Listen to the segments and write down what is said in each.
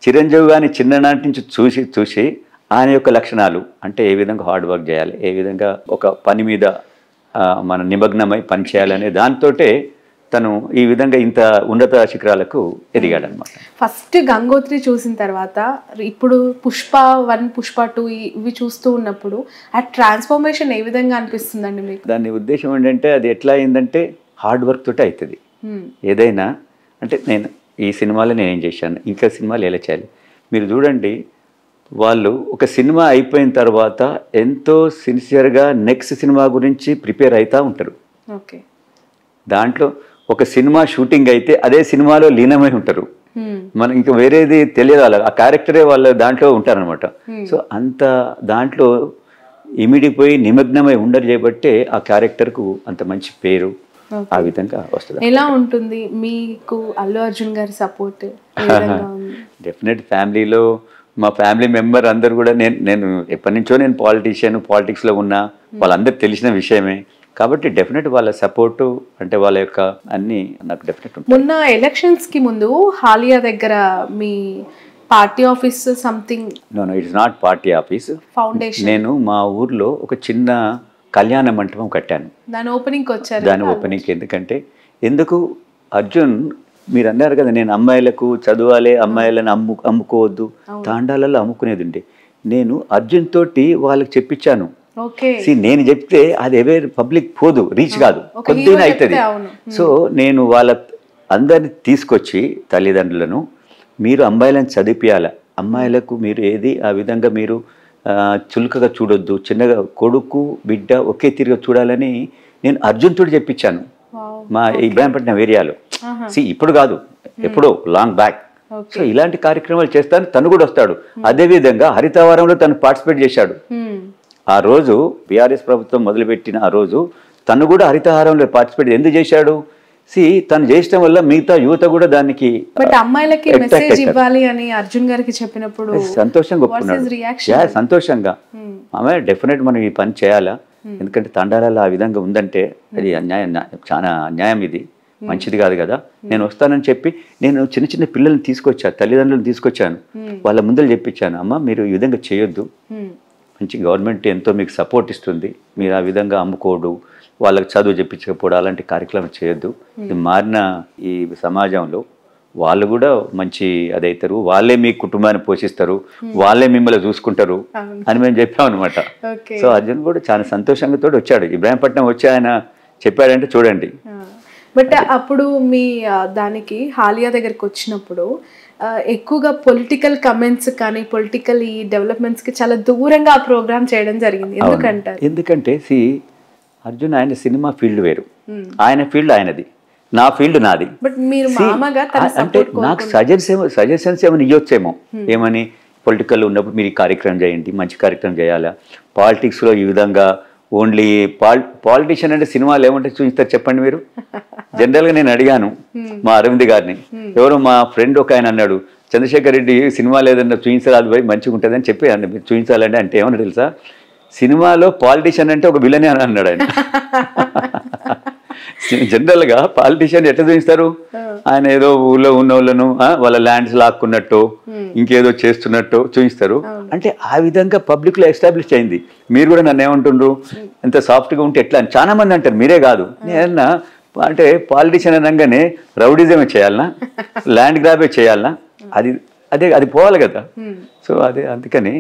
చిరంజీవి గారిని చిన్ననాటి నుంచి చూసి చూసి ఆయన యొక్క లక్షణాలు అంటే ఏ విధంగా హార్డ్ వర్క్ చేయాలి, ఏ విధంగా ఒక పని మీద మన నిమగ్నమై పని చేయాలనే దాంతోటే తను ఈ విధంగా ఇంత ఉన్నత శిఖరాలకు ఎదిగాడనమాట. ఫస్ట్ గంగోత్రి చూసిన తర్వాత ఇప్పుడు పుష్ప 1 పుష్ప 2 ఇవి చూస్తూ ఉన్నప్పుడు ఆ ట్రాన్స్ఫర్మేషన్ ఏ విధంగా అనిపిస్తుందండి మీకు? దాని ఉద్దేశం ఏంటంటే అది ఎట్లా అయిందంటే హార్డ్ వర్క్ తోటి అవుతుంది ఏదైనా. అంటే నేను ఈ సినిమాలో నేనేం చేశాను, ఇంకా సినిమాలు ఎలా చేయాలి. మీరు చూడండి, వాళ్ళు ఒక సినిమా అయిపోయిన తర్వాత ఎంతో సిన్సియర్గా నెక్స్ట్ సినిమా గురించి ప్రిపేర్ అవుతూ ఉంటారు. ఓకే, దాంట్లో ఒక సినిమా షూటింగ్ అయితే అదే సినిమాలో లీనమై ఉంటారు. మనం ఇంకా వేరేది తెలియదు, వాళ్ళ ఆ క్యారెక్టరే వాళ్ళ దాంట్లో ఉంటారనమాట. సో అంత దాంట్లో ఇమిడిపోయి నిమగ్నమై ఉండరు చేయబట్టే ఆ క్యారెక్టర్కు అంత మంచి పేరు ఆ విధంగా వస్తుంది. ఎలా ఉంటుంది మీకు అల్లు అర్జున్ గారి సపోర్ట్? డెఫినెట్ ఫ్యామిలీలో మా ఫ్యామిలీ మెంబర్ అందరు కూడా నేను ఎప్పటి నుంచో నేను పాలిటిక్స్లో ఉన్నా, వాళ్ళందరూ తెలిసిన విషయమే కాబట్టి డెఫినెట్ వాళ్ళ సపోర్టు అంటే వాళ్ళ యొక్క అన్ని నాకు డెఫినెట్ ఉంటుంది. మొన్న ఎలక్షన్స్కి ముందు హాలియా దగ్గర మీ party office something? No it's not party office, foundation. నేను మా ఊర్లో ఒక చిన్న కళ్యాణ మంటపం కట్టాను. దాని ఓపెనింగ్కి వచ్చారు? దాని ఓపెనింగ్కి ఎందుకు అర్జున్ మీరు అన్నారు కదా, నేను అమ్మాయిలకు చదవాలి, అమ్మాయిలను అమ్ముకోవద్దు, తాండాలలో అమ్ముకునేది ఉండే. నేను అర్జున్ తోటి వాళ్ళకి చెప్పించాను. నేను చెప్తే అది ఎవరి పబ్లిక్ పోదు, రీచ్ కాదు, కొద్దిగా అవుతుంది. సో నేను వాళ్ళ అందరిని తీసుకొచ్చి తల్లిదండ్రులను మీరు అమ్మాయిలను చదివిపియాలి, అమ్మాయిలకు మీరు ఏది ఆ విధంగా మీరు చులకగా చూడొద్దు, చిన్నగా కొడుకు బిడ్డ ఒకే తిరిగి చూడాలని నేను అర్జున్ తోటి చెప్పించాను మా ఇబ్రాహీంపట్నం ఏరియాలో. ఇప్పుడు కాదు, ఎప్పుడో లాంగ్ బ్యాక్. సో ఇలాంటి కార్యక్రమాలు చేస్తాను, తను కూడా వస్తాడు. అదేవిధంగా హరితవారంలో తను పార్టిసిపేట్ చేశాడు. ఆ రోజు బీఆర్ఎస్ ప్రభుత్వం మొదలుపెట్టిన ఆ రోజు తను కూడా హరితహారంలో పార్టిసిపేట్ ఎందుకు చేశాడు? తను చేయడం వల్ల మిగతా యువత కూడా దానికి అమ్మాయిలకి మెసేజ్ ఇవ్వాలి అని అర్జున్ గారికి చెప్పినప్పుడు సంతోషంగా ఒప్పుకున్నాడు. సంతోషంగా ఆమె డెఫినెట్ మనం ఈ పని చేయాలా, ఎందుకంటే తండాలలో ఆ విధంగా ఉందంటే అది అన్యాయం, చాలా అన్యాయం, ఇది మంచిది కాదు కదా. నేను వస్తానని చెప్పి నేను చిన్న చిన్న పిల్లల్ని తీసుకొచ్చాను, తల్లిదండ్రులను తీసుకొచ్చాను, వాళ్ళ ముందర చెప్పించాను, అమ్మ మీరు ఈ విధంగా చేయొద్దు, మంచి గవర్నమెంట్ ఎంతో మీకు సపోర్ట్ ఇస్తుంది, మీరు ఆ విధంగా అమ్ముకోడు, వాళ్ళకి చదువు చెప్పించకపోవడం అలాంటి కార్యక్రమం చేయొద్దు. ఇది మారిన ఈ సమాజంలో వాళ్ళు కూడా మంచి అదైతారు, వాళ్ళే మీ కుటుంబాన్ని పోషిస్తారు, వాళ్ళే మిమ్మల్ని చూసుకుంటారు అని మేము చెప్పాం అనమాట. సో అర్జున్ కూడా చాలా సంతోషంగా తోటి వచ్చాడు. ఇబ్రాహీంపట్నం వచ్చి ఆయన చెప్పాడంటే చూడండి. బట్ అప్పుడు మీ దానికి హాలియా దగ్గరికి వచ్చినప్పుడు ఎక్కువగా పొలిటికల్ కమెంట్స్ కానీ పొలిటికల్ ఈ డెవలప్మెంట్స్కి చాలా దూరంగా ఆ ప్రోగ్రామ్ చేయడం జరిగింది. ఎందుకంటే అర్జున్ ఆయన సినిమా ఫీల్డ్ వేరు, ఆయన ఫీల్డ్ ఆయనది, నా ఫీల్డ్ నాది. బట్ మీరు మామగా అంటే నాకు సజెషన్స్ ఏమైనా ఇవ్వచ్చేమో, ఏమని పొలిటికల్ ఉన్నప్పుడు మీరు ఈ కార్యక్రమం చేయండి, మంచి కార్యక్రమం చేయాలా, పాలిటిక్స్లో ఈ విధంగా ఓన్లీ పాలిటిషియన్ అంటే సినిమాలు ఏమంటే చూపిస్తారు చెప్పండి మీరు. జనరల్గా నేను అడిగాను మా అరవింద్ గారిని, ఎవరో మా ఫ్రెండ్ ఒక ఆయన అన్నాడు, చంద్రశేఖర్ రెడ్డి సినిమా లేదన్నా చూపించాలి పోయి మంచిగా ఉంటుంది అని చెప్పి మీరు చూపించాలంటే అంటే ఏమన్నా తెలుసా, సినిమాలో పాలిటిషియన్ అంటే ఒక విలనే అని అన్నాడు ఆయన. జనరల్గా పాలిటిషియన్ ఎట్లా చూపిస్తారు, ఆయన ఏదో ఊళ్ళో ఉన్న వాళ్ళను వాళ్ళ ల్యాండ్స్ లాక్కున్నట్టు ఇంకేదో చేస్తున్నట్టు చూపిస్తారు. అంటే ఆ విధంగా పబ్లిక్లో ఎస్టాబ్లిష్ అయింది. మీరు కూడా నన్ను ఏమంటుండ్రు, ఎంత సాఫ్ట్గా ఉంటే ఎట్లా అని చాలా మంది అంటారు, మీరే కాదు. నేనన్నా అంటే పాలిటిషియన్ అనగానే రౌడిజమే చేయాలనా, ల్యాండ్ గ్రాబే చేయాలనా, అది పోవాలి కదా. సో అందుకని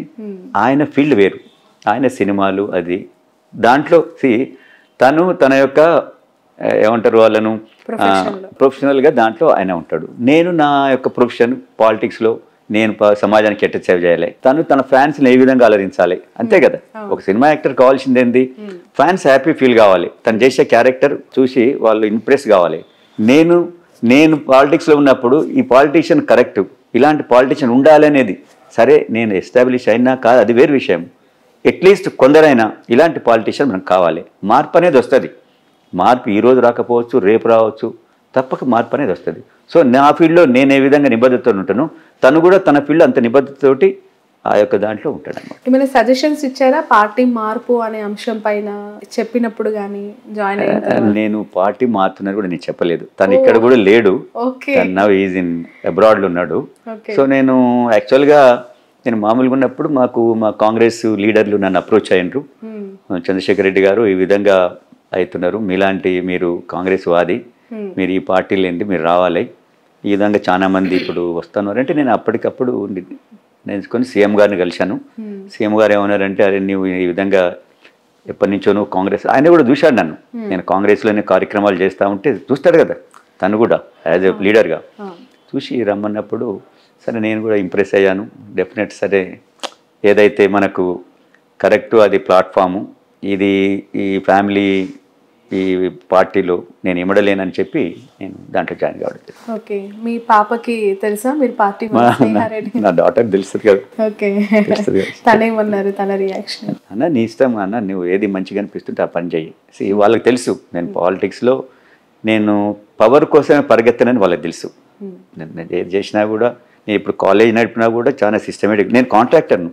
ఆయన ఫీల్డ్ వేరు, ఆయన సినిమాలు అది. దాంట్లో తను తన యొక్క ఏమంటారు వాళ్ళను ప్రొఫెషనల్గా దాంట్లో ఆయన ఉంటాడు. నేను నా యొక్క ప్రొఫెషన్ పాలిటిక్స్లో నేను సమాజానికి ఎట్ట సేవ చేయాలి, తను తన ఫ్యాన్స్ని ఏ విధంగా అలరించాలి, అంతే కదా. ఒక సినిమా యాక్టర్ కావాల్సింది ఏంది, ఫ్యాన్స్ హ్యాపీ ఫీల్ కావాలి, తను చేసే క్యారెక్టర్ చూసి వాళ్ళు ఇంప్రెస్ కావాలి. నేను పాలిటిక్స్లో ఉన్నప్పుడు ఈ పాలిటిషియన్ కరెక్ట్, ఇలాంటి పాలిటిషియన్ ఉండాలనేది, సరే నేను ఎస్టాబ్లిష్ అయినా కాదు అది వేరు విషయం, అట్లీస్ట్ కొందరైనా ఇలాంటి పాలిటిషియన్ మనకు కావాలి. మార్పు అనేది వస్తుంది, మార్పు ఈరోజు రాకపోవచ్చు, రేపు రావచ్చు, తప్పక మార్పు అనేది వస్తుంది. సో నా ఫీల్డ్లో నేను ఏ విధంగా నిబద్ధతతో ఉంటానో తను కూడా తన ఫీల్డ్ అంత నిబద్ధతతోటి ఆ యొక్క దాంట్లో ఉంటాడు అన్నమాట. ఏమైనా సజెషన్స్ ఇచ్చారా పార్టీ మార్పు అనే అంశం పైన చెప్పినప్పుడు కానీ జాయిన్ అయిన? నేను పార్టీ మారుతున్నది కూడా నేను చెప్పలేదు. తను ఇక్కడ కూడా లేడు, నవ్ ఈజ్ ఇన్ అబ్రాడ్లో ఉన్నాడు. సో నేను యాక్చువల్గా నేను మామూలుగా ఉన్నప్పుడు మా కాంగ్రెస్ లీడర్లు నన్ను అప్రోచ్ అయ్యారు. చంద్రశేఖర్ రెడ్డి గారు ఈ విధంగా అవుతున్నారు, మీలాంటి మీరు కాంగ్రెస్ వాది, మీరు ఈ పార్టీలు ఏంటి, మీరు రావాలి, ఈ విధంగా చాలా మంది ఇప్పుడు వస్తున్నారు అంటే నేను అప్పటికప్పుడు నేర్చుకొని సీఎం గారిని కలిశాను. సీఎం గారు ఏమన్నారంటే, అరే నువ్వు ఈ విధంగా ఎప్పటి నుంచో నువ్వు కాంగ్రెస్, ఆయన కూడా చూశాడు నన్ను, నేను కాంగ్రెస్లోనే కార్యక్రమాలు చేస్తూ ఉంటే చూస్తాడు కదా తను కూడా యాజ్ ఎ లీడర్గా. చూసి రమ్మన్నప్పుడు సరే నేను కూడా ఇంప్రెస్ అయ్యాను. డెఫినెట్ సరే ఏదైతే మనకు కరెక్టు అది ప్లాట్ఫాము, ఇది ఈ ఫ్యామిలీ ఈ పార్టీలో నేను ఇమ్మడలేనని చెప్పి నేను దాంట్లో జాయిన్ కావడం. ఓకే, మీ పాపకి తెలుసా మీరు పార్టీ? నా డాటర్ తెలుస్తుంది కదా. ఓకే, తనేమన్నారు, తన రియాక్షన్? అన్న నీ ఇష్టం అన్న, నువ్వు ఏది మంచిగా అనిపిస్తుంటే ఆ పని చెయ్యి. వాళ్ళకి తెలుసు నేను పాలిటిక్స్లో నేను పవర్ కోసమే పరిగెత్తనని వాళ్ళకి తెలుసు. నేను ఏది చేసినా కూడా, నేను ఇప్పుడు కాలేజ్ నడిపినా కూడా చాలా సిస్టమేటిక్. నేను కాంట్రాక్టర్ను,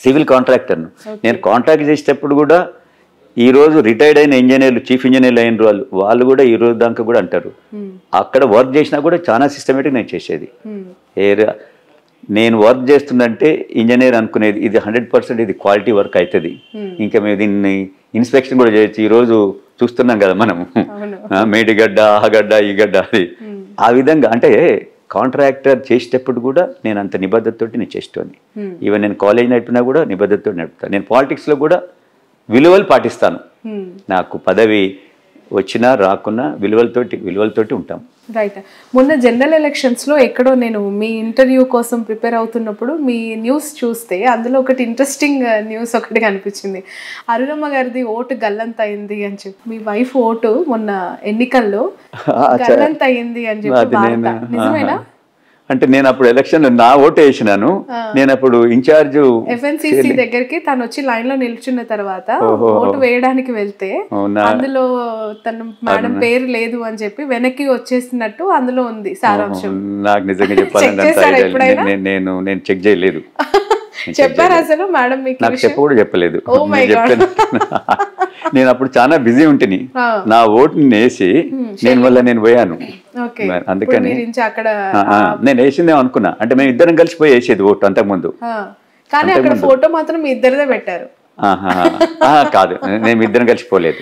సివిల్ కాంట్రాక్టర్ను. నేను కాంట్రాక్ట్ చేసేటప్పుడు కూడా ఈరోజు రిటైర్డ్ అయిన ఇంజనీర్లు, చీఫ్ ఇంజనీర్లు అయిన వాళ్ళు కూడా ఈ రోజు దాకా కూడా అంటారు, అక్కడ వర్క్ చేసినా కూడా చాలా సిస్టమేటిక్ నేను చేసేది. నేను వర్క్ చేస్తుందంటే ఇంజనీర్ అనుకునేది ఇది 100% ఇది క్వాలిటీ వర్క్ అవుతుంది, ఇంకా మేము దీన్ని ఇన్స్పెక్షన్ కూడా చేయొచ్చు. ఈరోజు చూస్తున్నాం కదా మనం, మేడిగడ్డ, ఆ గడ్డ, ఈ గడ్డ, అది ఆ విధంగా. అంటే కాంట్రాక్టర్ చేసేటప్పుడు కూడా నేను అంత నిబద్ధతతోటి నేను చేసేవాడిని. ఈవెన్ నేను కాలేజ్ నడిపినా కూడా నిబద్ధతతో నడుపుతాను. నేను పాలిటిక్స్లో కూడా విలువలు పాటిస్తాను. నాకు పదవి వచ్చినా రాకున్నా విలువలతోటి ఉంటాం. రైట్. మొన్న జనరల్ ఎలక్షన్స్లో ఎక్కడో నేను మీ ఇంటర్వ్యూ కోసం ప్రిపేర్ అవుతున్నప్పుడు మీ న్యూస్ చూస్తే అందులో ఒకటి ఇంట్రెస్టింగ్ న్యూస్ ఒకటి కనిపించింది. అరుణమ్మ గారిది ఓటు గల్లంత అయింది అని చెప్పి, మీ వైఫ్ ఓటు మొన్న ఎన్నికల్లో గల్లంత అయింది అని చెప్పి, నిజమేనా? అంటే నేను అప్పుడు ఎలక్షన్ నా ఓటు వేసినాను. నేను అప్పుడు ఇన్ఛార్జ్ ఎఫ్ఎన్సిసి దగ్గరికి తను వచ్చి లైన్ లో నిల్చున్న తర్వాత ఓటు వేయడానికి వెళ్తే అందులో తన మేడం పేరు లేదు అని చెప్పి వెనక్కి వచ్చేసినట్టు అందులో ఉంది సారాంశం. నాకు నిజంగా చెప్పాలంటే నేను చెక్ చేయలేదు. చెప్పారు అసలు మేడం మీకు? నాకు చెప్ప కూడా చెప్పలేదు. నేను అప్పుడు చాలా బిజీ ఉంటుంది, నా ఓటుని వేసి నేను పోయాను. అందుకని నేను వేసిందే అనుకున్నా. అంటే మేము ఇద్దరం కలిసిపోయి వేసేది ఓటు అంతకుముందు. కానీ అక్కడ ఫోటో మాత్రం మీ ఇద్దరిదే పెట్టారు. కాదు, నేను ఇద్దరం కలిసిపోలేదు,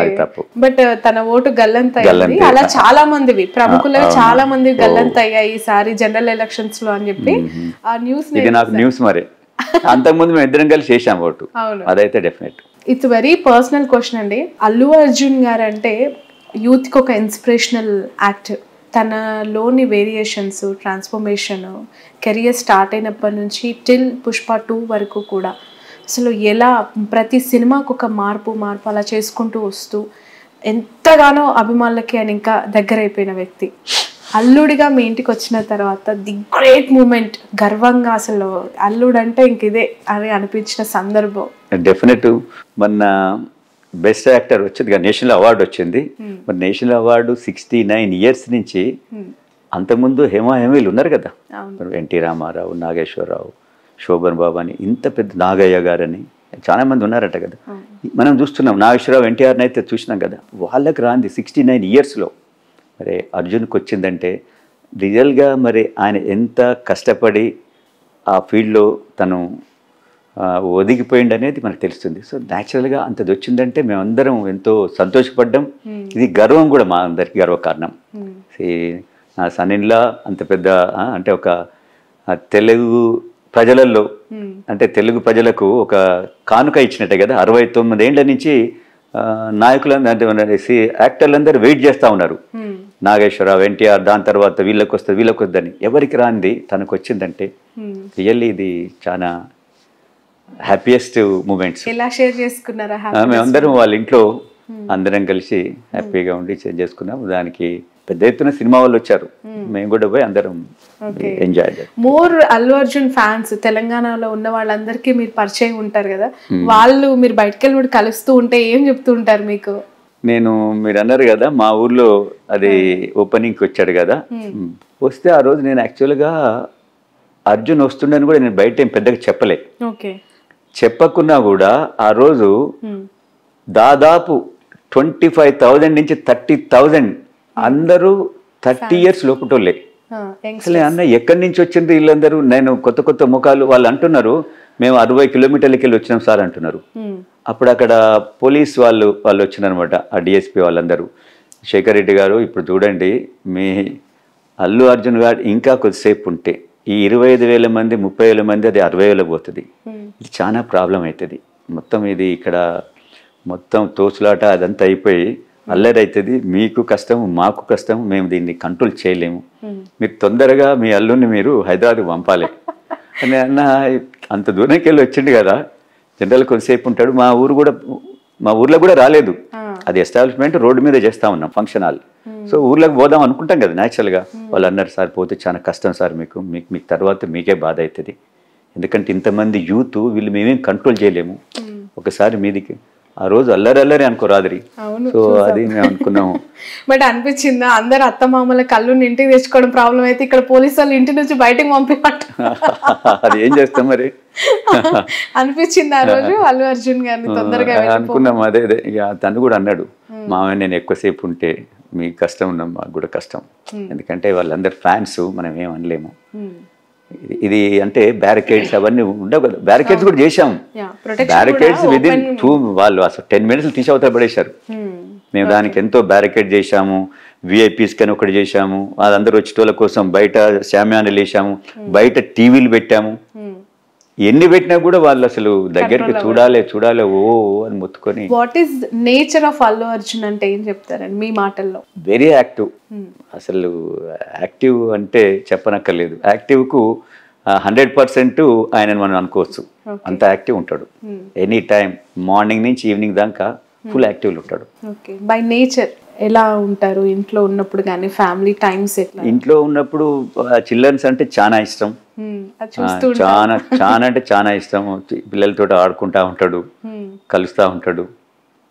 అది తప్పు. బట్ తన ఓటు గల్లంత అయ్యింది. అలా చాలా మందివి ప్రముఖులు చాలా మంది గల్లంత అయ్యాయి ఈసారి జనరల్ ఎలక్షన్స్ లో అని చెప్పి ఆ న్యూస్. ఇది నాకు న్యూస్ మరి. అంతకుముందు మేము ఇద్దరం కలిసి చేసాం ఓటు, అదైతే definite. It's very personal question అండి. అల్లు అర్జున్ గారు అంటే యూత్కి ఒక ఇన్స్పిరేషనల్ యాక్టర్. తనలోని వేరియేషన్స్, ట్రాన్స్ఫర్మేషన్, కెరియర్ స్టార్ట్ అయినప్పటి నుంచి టిల్ పుష్ప 2 వరకు కూడా అసలు ఎలా ప్రతి సినిమాకు ఒక మార్పు అలా చేసుకుంటూ వస్తూ ఎంతగానో అభిమానులకి ఆయన ఇంకా దగ్గర అయిపోయిన వ్యక్తి. అల్లుడిగా మీ ఇంటికి వచ్చిన తర్వాత ది గ్రేట్ మూమెంట్, గర్వంగా అసలు అల్లుడు అంటే ఇంక ఇదే అని అనిపించిన సందర్భం? డెఫినెట్. మొన్న బెస్ట్ యాక్టర్ వచ్చింది, నేషనల్ అవార్డు వచ్చింది. మరి నేషనల్ అవార్డు 69 years నుంచి, అంతకుముందు హేమీలు ఉన్నారు కదా, ఎన్టీ రామారావు, నాగేశ్వరరావు, శోభన్ బాబు అని, ఇంత పెద్ద నాగయ్య గారని చాలా మంది ఉన్నారట కదా. మనం చూస్తున్నాం నాగేశ్వరరావు, ఎన్టీఆర్ని అయితే చూసినాం కదా. వాళ్ళకి రాంది 69 yearsలో మరి అర్జున్కి వచ్చిందంటే రియల్గా మరి ఆయన ఎంత కష్టపడి ఆ ఫీల్డ్లో తను ఒదిగిపోయింది అనేది మనకు తెలుస్తుంది. సో న్యాచురల్గా అంతది వచ్చిందంటే మేమందరం ఎంతో సంతోషపడ్డాం. ఇది గర్వం కూడా, మా అందరికీ గర్వకారణం. నా సన్నిలా అంత పెద్ద అంటే ఒక తెలుగు ప్రజలలో, అంటే తెలుగు ప్రజలకు ఒక కానుక ఇచ్చినట్టే కదా. 69 ఏళ్ల నుంచి నాయకులందరూ అంటే యాక్టర్లందరూ వెయిట్ చేస్తూ ఉన్నారు. నాగేశ్వరరావు, ఎన్టీఆర్, దాని తర్వాత వీళ్ళకి వద్దని, ఎవరికి రాంది తనకు వచ్చిందంటే రియల్లీ ఇది చాలా హ్యాపీయెస్ట్ మూమెంట్స్. ఎలా షేర్ చేసుకున్నారా? మేమందరం వాళ్ళ ఇంట్లో అందరం కలిసి హ్యాపీగా ఉండి షేర్ చేసుకున్నాం. దానికి పెద్ద ఎత్తున సినిమా వాళ్ళు వచ్చారు, మేము కూడా పోయి అందరం ఎంజాయ్ చేయాలి. మోర్ అల్లు అర్జున్ ఫ్యాన్స్ తెలంగాణలో ఉన్న వాళ్ళందరికీ మీరు పరిచయం ఉంటారు కదా, వాళ్ళు మీరు బయటకు వెళ్ళి కలుస్తూ ఉంటే ఏం చెప్తూ ఉంటారు మీకు? మీరు అన్నారు కదా మా ఊర్లో అది ఓపెనింగ్కి వచ్చాడు కదా, వస్తే ఆ రోజు నేను యాక్చువల్గా అర్జున్ వస్తుండని కూడా నేను బయట ఏం పెద్దగా చెప్పలే. ఓకే. చెప్పకున్నా కూడా ఆ రోజు దాదాపు 25,000 నుంచి 30,000 అందరూ 30 years లోపుటోళ్ళే. అసలు అన్న ఎక్కడి నుంచి వచ్చింది వీళ్ళందరూ? నేను కొత్త కొత్త ముఖాలు. వాళ్ళు అంటున్నారు మేము 60 kilometers వెళ్ళి వచ్చినాం సార్ అంటున్నారు. అప్పుడు అక్కడ పోలీస్ వాళ్ళు వచ్చినారనమాట, ఆ డిఎస్పీ వాళ్ళందరూ. శేఖర్ రెడ్డి గారు ఇప్పుడు చూడండి, మీ అల్లు అర్జున్ గారు ఇంకా కొద్దిసేపు ఉంటే ఈ 25,000 మంది 30,000 మంది అది 60,000 పోతుంది. ఇది చాలా ప్రాబ్లం అవుతుంది. మొత్తం ఇది ఇక్కడ మొత్తం తోసులాట అదంతా అయిపోయి అల్లరి అవుతుంది. మీకు కష్టం, మాకు కష్టం, మేము దీన్ని కంట్రోల్ చేయలేము. మీరు తొందరగా మీ అల్లుని మీరు హైదరాబాద్కి పంపాలి అని అన్న. అంత దూరంకి వెళ్ళి వచ్చిండు కదా, జనరల్ కొంతసేపు ఉంటాడు. మా ఊర్లో కూడా రాలేదు. అది ఎస్టాబ్లిష్మెంట్ రోడ్డు మీద చేస్తా ఉన్నాం ఫంక్షన్ హాల్. సో ఊర్లోకి పోదాం అనుకుంటాం కదా న్యాచురల్గా. వాళ్ళు అన్నారు సార్ పోతే చాలా కష్టం సార్, మీకు తర్వాత మీకే బాధ అవుతుంది, ఎందుకంటే ఇంతమంది యూత్ వీళ్ళు మేమేం కంట్రోల్ చేయలేము, ఒకసారి మీదికి. ఆ రోజు అల్లరి అనుకో రాత్రి. సో అది మేము అనుకున్నాము. బట్ అనిపించిందా అందరు అత్తమామల కళ్ళు ఇంటికి తెచ్చుకోవడం ప్రాబ్లం అయితే ఇక్కడ పోలీసు వాళ్ళు ఇంటి నుంచి బయటకు పంపినట్టు అది ఏం చేస్తాం మరి అనిపించింది ఆ రోజు అల్లు అర్జున్ గారిని తొందరగా అనుకున్నాం. అదే ఇక తను కూడా అన్నాడు, మామయ్య నేను ఎక్కువసేపు ఉంటే మీకు కష్టం ఉన్నాం, మాకు కూడా కష్టం, ఎందుకంటే వాళ్ళందరు ఫ్యాన్స్, మనం ఏం అనలేము. ఇది అంటే బ్యారికేడ్స్ అవన్నీ ఉండవు కదా, బ్యారికేడ్స్ కూడా చేశాము. బ్యారికేడ్స్ విదిన్ వాళ్ళు అసలు 10 minutes తీసి అవతల పడేశారు. మేము దానికి ఎంతో బ్యారికేడ్ చేశాము, విఐపీస్ కని ఒకటి చేశాము, వాళ్ళందరూ వచ్చేటోళ్ళ కోసం బయట శామ్యానాలు వేసాము, బయట టీవీలు పెట్టాము. ఎన్ని పెట్టినా కూడా వాళ్ళు అసలు దగ్గరికి చూడాలి ఓ అని మొత్తుకొని. What is nature of Allu Arjun అంటే ఏం చెప్తారండి మీ మాటల్లో? Very active. అసలు యాక్టివ్ అంటే చెప్పనక్కర్లేదు. యాక్టివ్కు 100% ఆయనని మనం అనుకోవచ్చు, అంత యాక్టివ్ ఉంటాడు. ఎనీ టైం మార్నింగ్ నుంచి ఈవినింగ్ దాకా ఫుల్ యాక్టివ్లో ఉంటాడు. ఓకే. బై నేచర్ ఎలా ఉంటారు ఇంట్లో ఉన్నప్పుడు కానీ, ఫ్యామిలీ టైమ్స్ ఎట్లా? ఇంట్లో ఉన్నప్పుడు చిల్డ్రన్స్ అంటే చాలా ఇష్టం, చాలా అంటే చాలా ఇష్టం. పిల్లలతో ఆడుకుంటా ఉంటాడు, కలుస్తూ ఉంటాడు,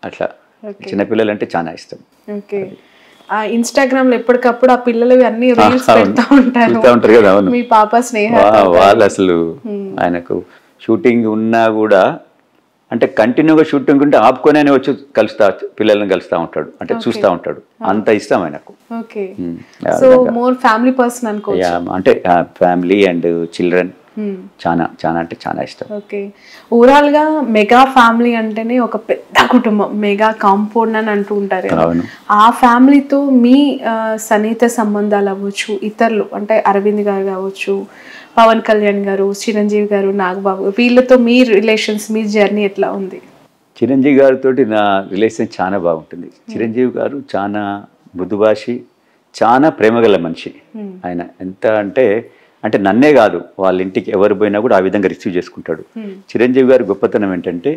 అట్లా చిన్నపిల్లలు అంటే చాలా ఇష్టం. ఓకే. ఇన్స్టాగ్రామ్ లో ఎప్పటికప్పుడు ఆ పిల్లలు అన్ని రీల్స్ పెడతా ఉంటారు కదా. మీ పాప స్నేహ వాళ్ళు అసలు ఆయనకు షూటింగ్ ఉన్నా కూడా అంటే కంటిన్యూగా షూటింగ్ ఉంటే ఆపుకొని అని వచ్చి పిల్లల్ని కలుస్తూ ఉంటాడు, అంటే చూస్తూ ఉంటాడు, అంత ఇష్టం ఆయనకు. Okay. So more family person అనుకోవచ్చు. అంటే ఫ్యామిలీ అండ్ చిల్డ్రన్ చాలా అంటే చాలా ఇష్టం. ఓకే. ఓవరాల్ గా మెగా ఫ్యామిలీ అంటేనే ఒక పెద్ద కుటుంబం, మెగా కాంపౌండ్ అని అంటూ ఉంటారు. ఆ ఫ్యామిలీతో మీ సన్నిహిత సంబంధాలు అవ్వచ్చు, ఇతరులు అంటే అరవింద్ గారు కావచ్చు, పవన్ కళ్యాణ్ గారు, చిరంజీవి గారు, నాగబాబు, వీళ్ళతో మీ రిలేషన్స్, మీ జర్నీ ఎట్లా ఉంది? చిరంజీవి గారితో నా రిలేషన్ చాలా బాగుంటుంది. చిరంజీవి గారు చాలా మృదుభాషి, చాలా ప్రేమగల మనిషి. ఆయన ఎంత అంటే నన్నే కాదు, వాళ్ళ ఇంటికి ఎవరు పోయినా కూడా ఆ విధంగా రిసీవ్ చేసుకుంటాడు. చిరంజీవి గారి గొప్పతనం ఏంటంటే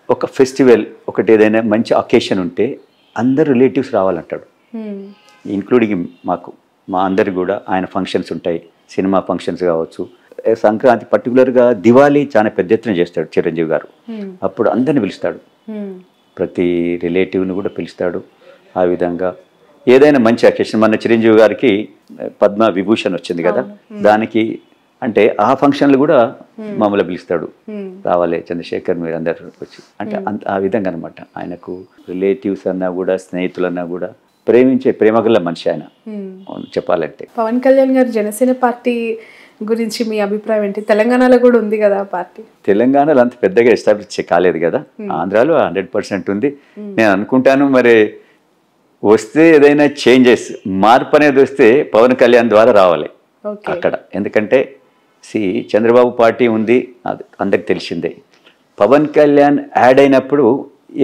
ఒక ఫెస్టివల్ ఒకటి ఏదైనా మంచి అకేషన్ ఉంటే అందరు రిలేటివ్స్ రావాలంటాడు, ఇంక్లూడింగ్ మా అందరికి కూడా. ఆయన ఫంక్షన్స్ ఉంటాయి, సినిమా ఫంక్షన్స్ కావచ్చు, సంక్రాంతి పర్టికులర్గా దివాళీ చాలా పెద్ద ఎత్తున చేస్తాడు చిరంజీవి గారు. అప్పుడు అందరిని పిలుస్తాడు, ప్రతి రిలేటివ్ని కూడా పిలుస్తాడు. ఆ విధంగా ఏదైనా మంచి అకేషన్, మన చిరంజీవి గారికి పద్మ విభూషణ్ వచ్చింది కదా, దానికి అంటే ఆ ఫంక్షన్లు కూడా మమ్మల్ని పిలుస్తాడు, రావాలి చంద్రశేఖర్ మీరు అందరు వచ్చి, అంటే ఆ విధంగా అనమాట. ఆయనకు రిలేటివ్స్ అన్నా కూడా, స్నేహితులన్నా కూడా ప్రేమగల మనిషి ఆయన చెప్పాలంటే. పవన్ కళ్యాణ్ గారు జనసేన పార్టీ గురించి మీ అభిప్రాయం ఏంటి? తెలంగాణలో కూడా ఉంది కదా పార్టీ. తెలంగాణలో అంత పెద్దగా ఎస్టాబ్లిష్ కాలేదు కదా, ఆంధ్రాలో 100% ఉంది. నేను అనుకుంటాను మరి వస్తే ఏదైనా చేంజెస్, మార్పు అనేది వస్తే పవన్ కళ్యాణ్ ద్వారా రావాలి అక్కడ. ఎందుకంటే చంద్రబాబు పార్టీ ఉంది, అది అందరికి తెలిసిందే. పవన్ కళ్యాణ్ యాడ్ అయినప్పుడు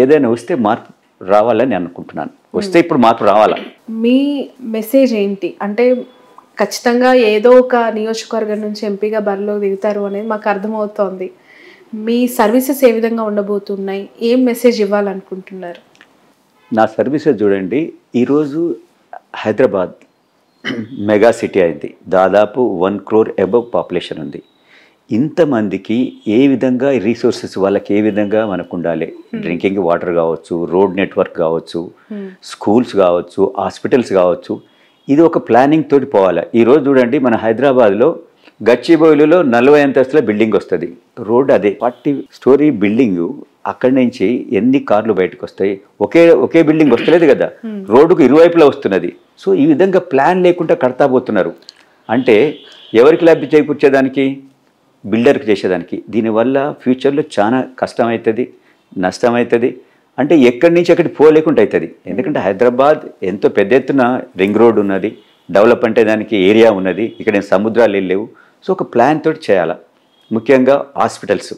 ఏదైనా వస్తే మార్పు రావాలని అనుకుంటున్నాను. వస్తే ఇప్పుడు మార్పు రావాలా? మీ మెసేజ్ ఏంటి అంటే ఖచ్చితంగా ఏదో ఒక నియోజకవర్గం నుంచి ఎంపీగా బరిలో దిగుతారు అనేది మాకు అర్థమవుతోంది. మీ సర్వీసెస్ ఏ విధంగా ఉండబోతున్నాయి, ఏం మెసేజ్ ఇవ్వాలనుకుంటున్నారు? నా సర్వీసెస్ చూడండి, ఈరోజు హైదరాబాద్ మెగా సిటీ అయింది, దాదాపు 1 crore అబవ్ పాపులేషన్ ఉంది. ఇంతమందికి ఏ విధంగా రీసోర్సెస్ వాళ్ళకి ఏ విధంగా మనకు ఉండాలి, డ్రింకింగ్ వాటర్ కావచ్చు, రోడ్ నెట్వర్క్ కావచ్చు, స్కూల్స్ కావచ్చు, హాస్పిటల్స్ కావచ్చు, ఇది ఒక ప్లానింగ్ తోటి పోవాలి. ఈరోజు చూడండి మన హైదరాబాద్లో గచ్చిబౌలిలో 40 అంతస్తుల బిల్డింగ్ వస్తుంది, రోడ్ అదే 40 స్టోరీ బిల్డింగ్. అక్కడి నుంచి ఎన్ని కార్లు బయటకు వస్తాయి? ఒకే బిల్డింగ్ వస్తలేదు కదా, రోడ్డుకు ఇరువైపులా వస్తున్నది. సో ఈ విధంగా ప్లాన్ లేకుండా కడతా పోతున్నారు. అంటే ఎవరికి లబ్ధి చేకూర్చేదానికి? బిల్డర్కి చేసేదానికి. దీనివల్ల ఫ్యూచర్లో చాలా కష్టమవుతుంది, నష్టమవుతుంది. అంటే ఎక్కడి నుంచి అక్కడికి పోలేకుండా అవుతుంది. ఎందుకంటే హైదరాబాద్ ఎంతో పెద్ద ఎత్తున రింగ్ రోడ్ ఉన్నది, డెవలప్ అంటే దానికి ఏరియా ఉన్నది, ఇక్కడ సముద్రాలు లేవు. సో ఒక ప్లాన్ తోటి చేయాలా. ముఖ్యంగా హాస్పిటల్స్,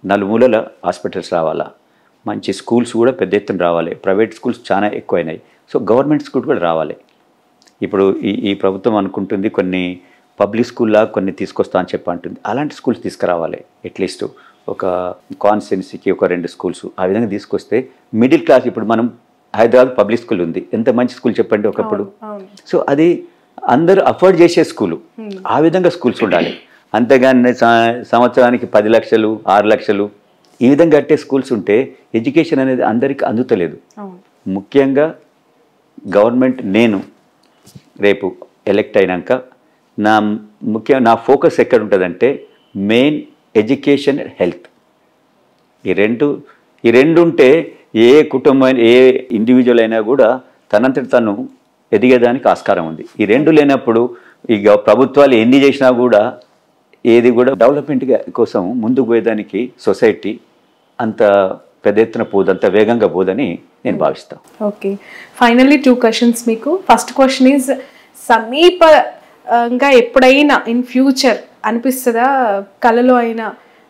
నలుమూలల హాస్పిటల్స్ రావాలా, మంచి స్కూల్స్ కూడా పెద్ద ఎత్తున రావాలి. ప్రైవేట్ స్కూల్స్ చాలా ఎక్కువైనాయి. సో గవర్నమెంట్ స్కూల్ కూడా రావాలి. ఇప్పుడు ఈ ప్రభుత్వం అనుకుంటుంది కొన్ని పబ్లిక్ స్కూల్లా కొన్ని తీసుకొస్తా అని చెప్పి అంటుంది. అలాంటి స్కూల్స్ తీసుకురావాలి. అట్లీస్ట్ ఒక కాన్స్టిట్యున్సీకి ఒక 2 స్కూల్స్ ఆ విధంగా తీసుకొస్తే మిడిల్ క్లాస్, ఇప్పుడు మనం హైదరాబాద్ పబ్లిక్ స్కూల్ ఉంది, ఎంత మంచి స్కూల్ చెప్పండి ఒకప్పుడు. సో అది అందరూ అఫోర్డ్ చేసే స్కూలు, ఆ విధంగా స్కూల్స్ ఉండాలి. అంతేగాని సంవత్సరానికి 10 లక్షలు 6 లక్షలు ఈ విధంగా కట్టే స్కూల్స్ ఉంటే ఎడ్యుకేషన్ అనేది అందరికీ అందుతలేదు. ముఖ్యంగా గవర్నమెంట్, నేను రేపు ఎలక్ట్ అయినాక నా ఫోకస్ ఎక్కడ ఉంటుందంటే మెయిన్ ఎడ్యుకేషన్, హెల్త్. ఈ రెండు ఉంటే ఏ కుటుంబం, ఏ ఇండివిజువల్ అయినా కూడా తనంతటి తను ఎదిగేదానికి ఆస్కారం ఉంది. ఈ రెండు లేనప్పుడు ఇక ప్రభుత్వాలు ఎన్ని చేసినా కూడా ఏది కూడా డెవలప్మెంట్ కోసం ముందుకు పోయేదానికి సొసైటీ అంత పెద్ద ఎత్తున పోదు, అంత వేగంగా పోదని నేను భావిస్తాను. ఓకే, ఫైనల్లీ 2 క్వశ్చన్స్ మీకు. ఫస్ట్ క్వశ్చన్ ఈజ్, సమీపంగా ఎప్పుడైనా ఇన్ ఫ్యూచర్ అనిపిస్తుందా కళలో అయినా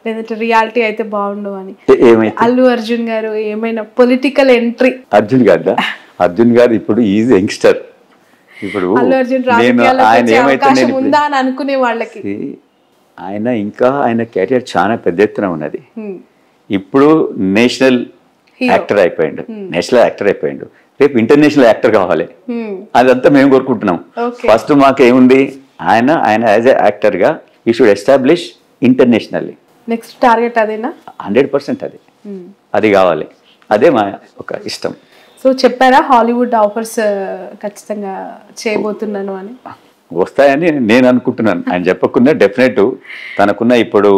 లేదంటే రియాలిటీ అయితే బాగుండు అని? అల్లు అర్జున్ గారు ఏమైనా పొలిటికల్ ఎంట్రీ? అర్జున్ గారు ఇప్పుడు ఈజ్ యంగ్స్టర్. ఇప్పుడు అల్లు అర్జున్ రాజకీయాల్లో ఉందా అని అనుకునే వాళ్ళకి ఆయన కెరియర్ చాలా పెద్ద ఎత్తున ఉన్నది. ఇప్పుడు నేషనల్ యాక్టర్ అయిపోయిండు, రేపు ఇంటర్నేషనల్ యాక్టర్ కావాలి. అదంతా మేము కోరుకుంటున్నాం. ఫస్ట్ మాకు ఏముంది, ఆయన యాజ్ ఎ యాక్టర్గా you should establish internationally. Next target అదేనా? 100% అది కావాలి. అదే మా ఒక ఇష్టం. సో చెప్పారా హాలీవుడ్ ఆఫర్స్ ఖచ్చితంగా చేయబోతున్నాను అని? వస్తాయని నేను అనుకుంటున్నాను. ఆయన చెప్పకుండా డెఫినెట్ తనకున్న ఇప్పుడు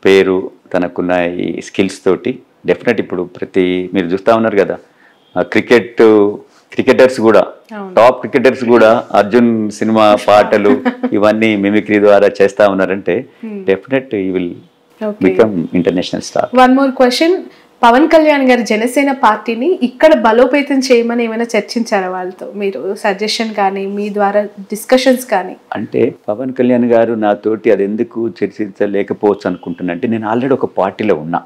పేరు, తనకున్న ఈ స్కిల్స్ తోటి డెఫినెట్ ఇప్పుడు మీరు చూస్తూ ఉన్నారు కదా, క్రికెటర్స్ కూడా, టాప్ క్రికెటర్స్ కూడా అర్జున్ సినిమా పాటలు ఇవన్నీ మిమిక్రీ ద్వారా చేస్తా ఉన్నారంటే definite he will become international star. One more question, Pawan Kalyan garu Janasena పార్టీని ఇక్కడ బలోపేతం చేయమని ఏమైనా చర్చించారా వాళ్ళతో? మీరు సజెషన్ కానీ మీ ద్వారా డిస్కషన్స్ కానీ? అంటే పవన్ కళ్యాణ్ గారు నాతోటి అది ఎందుకు చర్చించలేకపోవచ్చు అనుకుంటున్నా అంటే, నేను ఆల్రెడీ ఒక పార్టీలో ఉన్నా.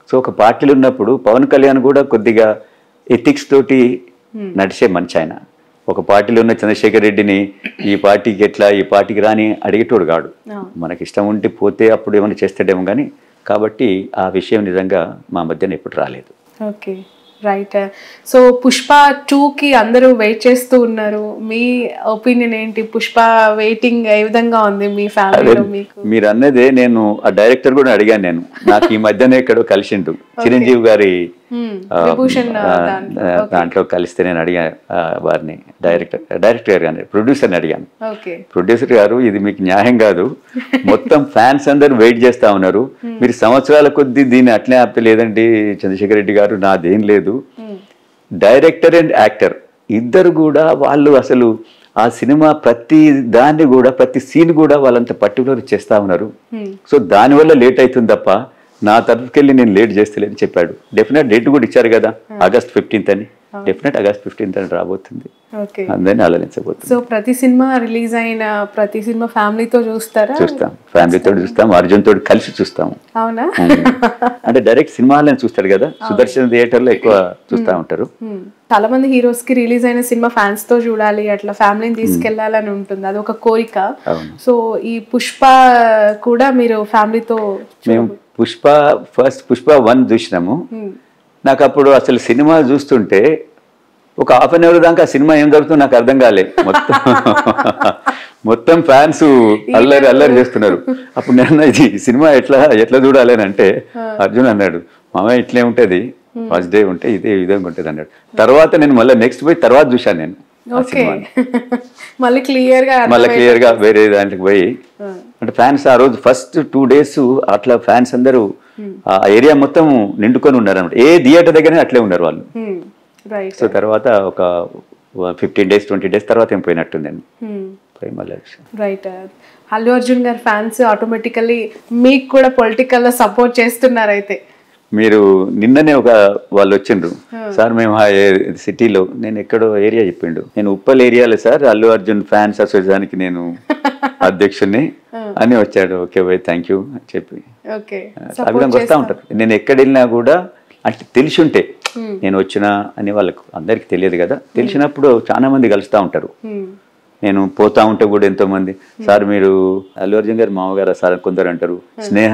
సో ఒక పార్టీలో ఉన్నప్పుడు పవన్ కళ్యాణ్ కూడా కొద్దిగా ఎథిక్స్ తోటి నడిచే మనిషి. ఆయన ఒక పార్టీలో ఉన్న చంద్రశేఖర్ రెడ్డిని ఈ పార్టీకి ఎట్లా, ఈ పార్టీకి రాని అడిగేటోడు కాడు. మనకి ఇష్టం ఉంటే పోతే అప్పుడు ఏమైనా చేస్తాడేమో కానీ, కాబట్టి ఆ విషయం నిజంగా మా మధ్యన ఎప్పుడు రాలేదు. Okay, right. సో పుష్ప 2కి అందరూ వెయిట్ చేస్తూ ఉన్నారు. మీ ఒపీనియన్ ఏంటి? పుష్ప వెయిటింగ్ ఏ విధంగా ఉంది మీ ఫ్యామిలీలో? మీరు అన్నదే నేను ఆ డైరెక్టర్ కూడా అడిగాను. నేను నాకు ఈ మధ్యనే ఎక్కడో కలిసిండు, చిరంజీవి గారి దాంట్లో కలిస్తే నేను అడిగాను వారిని, డైరెక్టర్ గారు కానీ ప్రొడ్యూసర్ని అడిగాను. ప్రొడ్యూసర్ గారు, ఇది మీకు న్యాయం కాదు, మొత్తం ఫ్యాన్స్ అందరూ వెయిట్ చేస్తా ఉన్నారు, మీరు సంవత్సరాల కొద్దీ దీన్ని అట్లే ఆపలేదండి చంద్రశేఖర్ రెడ్డి గారు, నాదేం లేదు. డైరెక్టర్ అండ్ యాక్టర్ ఇద్దరు కూడా వాళ్ళు అసలు ఆ సినిమా ప్రతి దాన్ని కూడా, ప్రతి సీన్ కూడా వాళ్ళంత పర్టికులర్ చేస్తా ఉన్నారు. సో దానివల్ల లేట్ అవుతుంది తప్ప నా తరఫుకెళ్ళి నేను లేట్ చేస్తలేని చెప్పాడు. డెఫినెట్ డేట్ కూడా ఇచ్చారు కదా, August 15th అని. డెఫినెట్ August 15th అని రాబోతుంది, అందరినీ ఆలోచించబోతుంది. సో ప్రతి సినిమా రిలీజ్ అయిన ప్రతి సినిమా ఫ్యామిలీతో చూస్తారా? చూస్తాం, ఫ్యామిలీతో చూస్తాం, అర్జున్ తోటి కలిసి చూస్తాము. అవునా? అంటే డైరెక్ట్ సినిమాలని చూస్తాడు కదా, సుదర్శన్ థియేటర్ లో ఎక్కువ చూస్తా ఉంటారు. చాలా మంది హీరోస్ కి రిలీజ్ అయిన సినిమా ఫ్యాన్స్ తో చూడాలి, అట్లా ఫ్యామిలీని తీసుకెళ్లాలని ఉంటుంది, అది ఒక కోరిక. సో ఈ పుష్ప కూడా మీరు ఫ్యామిలీతో? మేము పుష్ప 1 చూసినాము. నాకు అప్పుడు అసలు సినిమా చూస్తుంటే ఒక ½ అన్ అవర్ దాకా సినిమా ఏం జరుగుతుందో నాకు అర్థం కాలే. మొత్తం ఫ్యాన్స్ అల్లరి చేస్తున్నారు. అప్పుడు నేను ఇది సినిమా ఎట్లా చూడాలి అని అంటే, అర్జున్ అన్నాడు, మామయ్య ఇట్లే ఉంటుంది, ఫస్ట్ డే ఉంటే ఇదే విధంగా ఉంటుంది అన్నాడు. తర్వాత నేను మళ్ళీ నెక్స్ట్ పోయి తర్వాత చూశాను నేను. ఆ ఓకే సినిమాని. మళ్ళీ క్లియర్ గా మళ్ళీ క్లియర్గా వేరే దాంట్లోకి పోయి అంటే ఫ్యాన్స్ ఆ రోజు ఫస్ట్ 2 days అట్లా ఫ్యాన్స్ అందరూ ఆ ఏరియా మొత్తం నిండుకొని ఉన్నారు అనమాట. ఏ థియేటర్ దగ్గర అట్లే ఉన్నారు వాళ్ళు. రైట్ సో తర్వాత ఒక 15 days 20 days తర్వాత ఏం పోయినట్టుందండి. పోయి మళ్ళీ రైట్. అల్లు అర్జున్ గారి ఫ్యాన్స్ ఆటోమేటికల్లీ మీకు కూడా పొలిటికల్ లో సపోర్ట్ చేస్తున్నారు అయితే. మీరు నిన్ననే ఒక వాళ్ళు వచ్చిండ్రు, సార్ మేము ఆ సిటీలో, నేను ఎక్కడో ఏరియా చెప్పిండు, నేను ఉప్పల్ ఏరియాలో సార్ అల్లు అర్జున్ ఫ్యాన్స్ అసోసియేషన్కి నేను అధ్యక్షుడిని అని వచ్చాడు. ఓకే బై థ్యాంక్ యూ అని చెప్పి ఆ విధంగా వస్తూ ఉంటారు. నేను ఎక్కడ వెళ్ళినా కూడా అంటే తెలిసి ఉంటే నేను వచ్చినా అని వాళ్ళకు అందరికి తెలియదు కదా, తెలిసినప్పుడు చాలా మంది కలుస్తూ ఉంటారు. నేను పోతా ఉంటే కూడా ఎంతో మంది సార్ మీరు అల్లు అర్జున్ గారు మామగారా సార్ అని కొందరు అంటారు, స్నేహ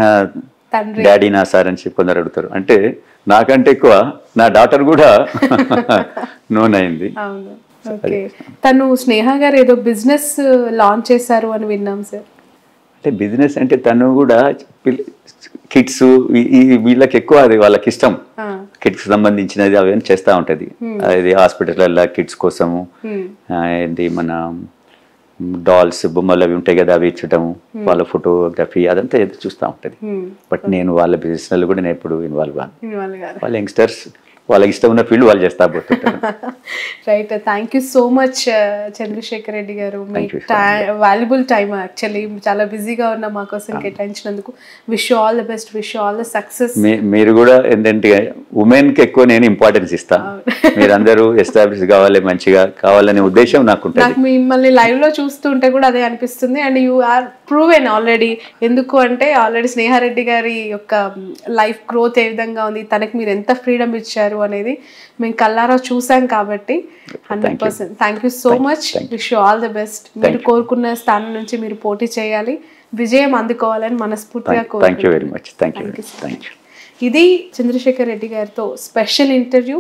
డాడీ నా సార్ అని చెప్పి కొందరు అడుగుతారు. అంటే నాకంటే ఎక్కువ నా డాటర్ కూడా నోన్ అయింది. తను స్నేహ గారు ఏదో బిజినెస్ లాంచ్ చేశారు అని విన్నాం సార్. అంటే బిజినెస్ అంటే తను కూడా కిడ్స్ వీళ్ళకి ఎక్కువ అది వాళ్ళకి ఇష్టం, కిడ్స్ సంబంధించినది అవన్నీ చేస్తూ ఉంటుంది. అది హాస్పిటల్లో కిడ్స్ కోసము ఏంటి మన డాల్స్ బొమ్మలు అవి ఉంటాయి కదా, అవి ఇచ్చటము, వాళ్ళ ఫోటోగ్రఫీ అదంతా ఏదో చూస్తూ ఉంటుంది. బట్ నేను వాళ్ళ బిజినెస్లో కూడా నేను ఎప్పుడు ఇన్వాల్వ్ అవ్వను. వాళ్ళ యంగ్స్టర్స్ వాళ్ళకి ఇష్టం ఉన్న ఫీల్డ్ వాళ్ళు చేస్తా పోతుంటారు. Right. Thank you so much Chandrasekhar Reddy garu, మీ వాల్యుబుల్ టైమ్ యాక్చువల్లీ చాలా బిజీగా ఉన్న మా కోసం కేటాయించినందుకు. Wish you all the best, wish you all the success. మీరు కూడా ఏంటంటే ఉమెన్కి ఎక్కువ నేను ఇంపార్టెన్స్ ఇస్తాను, మీరందరూ ఎస్టాబ్లిష్ కావాలి, మంచిగా కావాలనే ఉద్దేశం నాకు ఉంటుంది. నాకు మిమ్మల్ని లైవ్ లో చూస్తుంటే కూడా అదే అనిపిస్తుంది. And you are proven already. ఎందుకు అంటే ఆల్రెడీ స్నేహారెడ్డి గారి యొక్క లైఫ్ గ్రోత్ ఏ విధంగా ఉంది, తనకి మీరు ఎంత ఫ్రీడమ్ ఇచ్చారు అనేది మేము కల్లారా చూసాం కాబట్టి 100%. Thank you so much. Wish you all the best. మీరు కోరుకున్న స్థానం నుంచి మీరు పోటీ చేయాలి, విజయం అందుకోవాలని మనస్ఫూర్తిగా కోరుకుంటున్నాను. ఇది చంద్రశేఖర్ రెడ్డి గారితో స్పెషల్ ఇంటర్వ్యూ.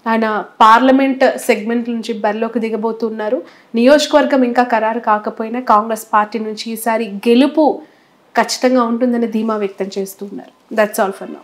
ఆయన పార్లమెంట్ సెగ్మెంట్ నుంచి బరిలోకి దిగబోతున్నారు. నియోజకవర్గం ఇంకా ఖరారు కాకపోయినా కాంగ్రెస్ పార్టీ నుంచి ఈసారి గెలుపు ఖచ్చితంగా ఉంటుందని ధీమా వ్యక్తం చేస్తున్నారు. That's all for now.